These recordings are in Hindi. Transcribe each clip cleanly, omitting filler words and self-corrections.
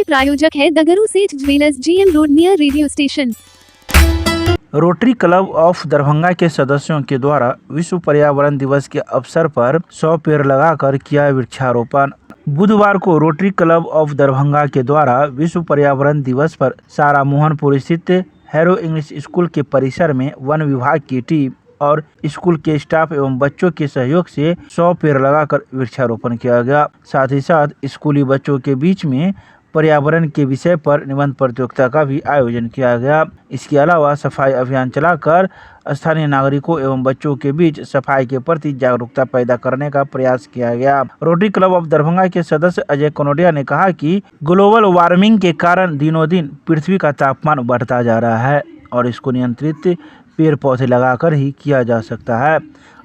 प्रायोजक है दगरू सेठ jewellers, GM road, near radio station. Rotary club of Darbhanga के सदस्यों के द्वारा विश्व पर्यावरण दिवस के अवसर पर 100 पेड़ लगाकर किया वृक्षारोपण। बुधवार को रोटरी क्लब ऑफ दरभंगा के द्वारा विश्व पर्यावरण दिवस पर सारा मोहनपुर स्थित हैरो इंग्लिश स्कूल के परिसर में वन विभाग की टीम और स्कूल के स्टाफ एवं बच्चों के सहयोग से 100 पेड़ लगाकर वृक्षारोपण किया गया। साथ ही साथ स्कूली बच्चों के बीच में पर्यावरण के विषय पर निबंध प्रतियोगिता का भी आयोजन किया गया। इसके अलावा सफाई अभियान चलाकर स्थानीय नागरिकों एवं बच्चों के बीच सफाई के प्रति जागरूकता पैदा करने का प्रयास किया गया। रोटरी क्लब ऑफ दरभंगा के सदस्य अजय कनोडिया ने कहा कि ग्लोबल वार्मिंग के कारण दिनों दिन पृथ्वी का तापमान बढ़ता जा रहा है और इसको नियंत्रित पेड़ पौधे लगाकर ही किया जा सकता है।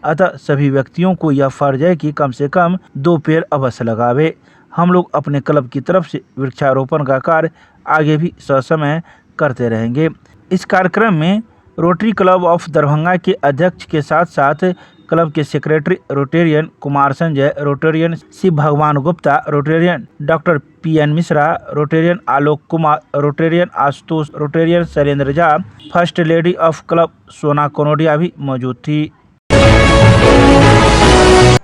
अतः सभी व्यक्तियों को यह फर्ज है कि कम से कम 2 पेड़ अवश्य लगावे। हम लोग अपने क्लब की तरफ से वृक्षारोपण का कार्य आगे भी ससमय करते रहेंगे। इस कार्यक्रम में रोटरी क्लब ऑफ दरभंगा के अध्यक्ष के साथ साथ क्लब के secretary Rotarian Kumar Sanjay, Rotarian Shiv Bhagwan Gupta, Rotarian doctor PN Mishra, Rotarian Alok Kumar, Rotarian Ashutosh, Rotarian Shailendra Jha, first lady of club Sona Kanodia भी मौजूद थी।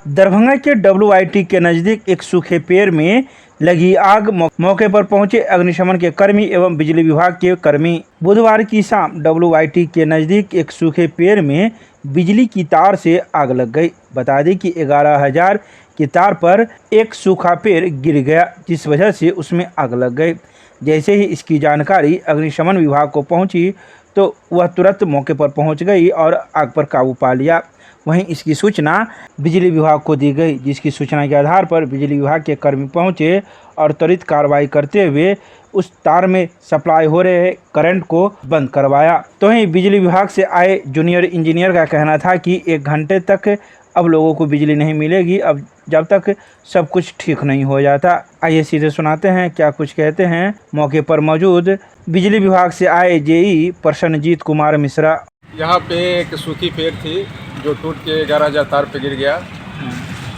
दरभंगा के WIT के नज़दीक एक सूखे पेड़ में लगी आग, मौके पर पहुंचे अग्निशमन के कर्मी एवं बिजली विभाग के कर्मी। बुधवार की शाम WIT के नज़दीक एक सूखे पेड़ में बिजली की तार से आग लग गई। बता दें कि 11,000 की तार पर एक सूखा पेड़ गिर गया, जिस वजह से उसमें आग लग गई। जैसे ही इसकी जानकारी अग्निशमन विभाग को पहुंची तो वह तुरंत मौके पर पहुंच गई और आग पर काबू पा लिया। वहीं इसकी सूचना बिजली विभाग को दी गई, जिसकी सूचना के आधार पर बिजली विभाग के कर्मी पहुंचे और त्वरित कार्रवाई करते हुए उस तार में सप्लाई हो रहे करंट को बंद करवाया। तो वहीं बिजली विभाग से आए जूनियर इंजीनियर का कहना था कि 1 घंटे तक अब लोगों को बिजली नहीं मिलेगी, अब जब तक सब कुछ ठीक नहीं हो जाता। आइए सीधे सुनाते हैं क्या कुछ कहते हैं मौके पर मौजूद बिजली विभाग से आए JE प्रसन्नजीत कुमार मिश्रा। यहाँ पे एक सूखी पेड़ थी जो टूट के 11,000 तार पे गिर गया।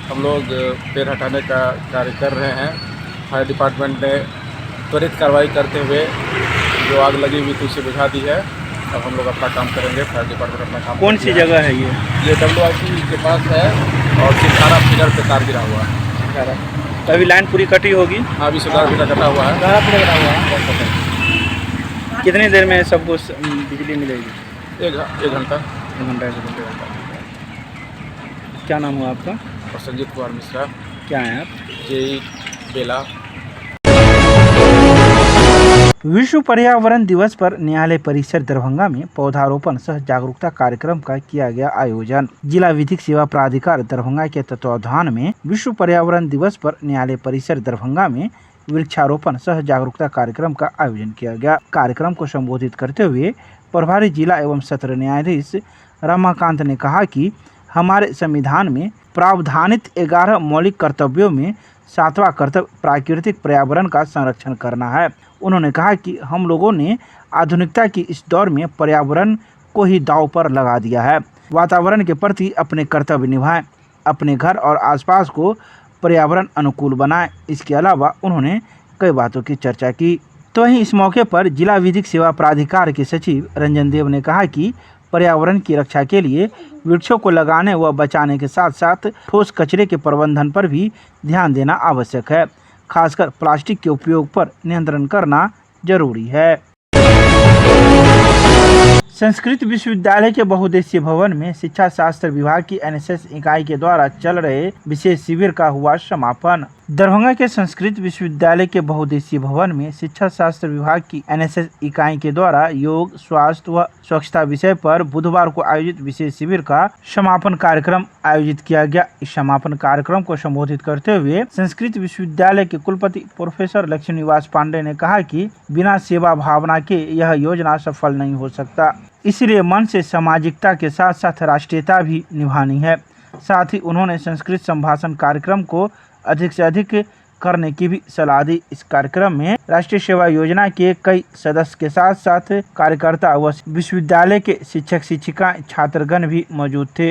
हम लोग पेड़ हटाने का कार्य कर रहे हैं। फायर डिपार्टमेंट ने त्वरित कार्रवाई करते हुए जो आग लगी हुई थी उसे बुझा दी है। अब हम लोग अपना काम करेंगे। फायर डिपार्टमेंट अपना काम। कौन सी जगह है ये WIT के पास है और सितारा फिगर पे तार गिरा हुआ है। तो अभी लाइन पूरी कटी होगी? हाँ, अभी सितारा फिगर कटा हुआ है। कितनी देर में सबको बिजली मिलेगी? 1 घंटा। 1 घंटा से क्या नाम हुआ आपका? प्रसन्नजीत कुमार मिश्रा। क्या है आप? JE बेला। विश्व पर्यावरण दिवस पर न्यायालय परिसर दरभंगा में पौधारोपण सह जागरूकता कार्यक्रम का किया गया आयोजन। जिला विधिक सेवा प्राधिकार दरभंगा के तत्वावधान में विश्व पर्यावरण दिवस पर न्यायालय परिसर दरभंगा में वृक्षारोपण सह जागरूकता कार्यक्रम का आयोजन किया गया। कार्यक्रम को संबोधित करते हुए प्रभारी जिला एवं सत्र न्यायाधीश रमाकांत ने कहा कि हमारे संविधान में प्रावधानित 11 मौलिक कर्तव्यों में 7वां कर्तव्य प्राकृतिक पर्यावरण का संरक्षण करना है। उन्होंने कहा कि हम लोगों ने आधुनिकता की इस दौर में पर्यावरण को ही दांव पर लगा दिया है। वातावरण के प्रति अपने कर्तव्य निभाएं, अपने घर और आसपास को पर्यावरण अनुकूल बनाएं। इसके अलावा उन्होंने कई बातों की चर्चा की। तो वहीं इस मौके पर जिला विधिक सेवा प्राधिकार के सचिव रंजन देव ने कहा कि पर्यावरण की रक्षा के लिए वृक्षों को लगाने व बचाने के साथ साथ ठोस कचरे के प्रबंधन पर भी ध्यान देना आवश्यक है। खासकर प्लास्टिक के उपयोग पर नियंत्रण करना जरूरी है। संस्कृत विश्वविद्यालय के बहुउद्देशीय भवन में शिक्षा शास्त्र विभाग की NSS इकाई के द्वारा चल रहे विशेष शिविर का हुआ समापन। दरभंगा के संस्कृत विश्वविद्यालय के बहुउद्देशीय भवन में शिक्षा शास्त्र विभाग की NSS इकाई के द्वारा योग, स्वास्थ्य व स्वच्छता विषय पर बुधवार को आयोजित विशेष शिविर का समापन कार्यक्रम आयोजित किया गया। इस समापन कार्यक्रम को संबोधित करते हुए संस्कृत विश्वविद्यालय के कुलपति प्रोफेसर लक्ष्मीनिवास पांडे ने कहा कि बिना सेवा भावना के यह योजना सफल नहीं हो सकता। इसलिए मन से सामाजिकता के साथ साथ राष्ट्रीयता भी निभानी है। साथ ही उन्होंने संस्कृत संभाषण कार्यक्रम को अधिक से अधिक करने की भी सलाह दी। इस कार्यक्रम में राष्ट्रीय सेवा योजना के कई सदस्य के साथ साथ कार्यकर्ता व विश्वविद्यालय के शिक्षक शिक्षिका छात्रगण भी मौजूद थे।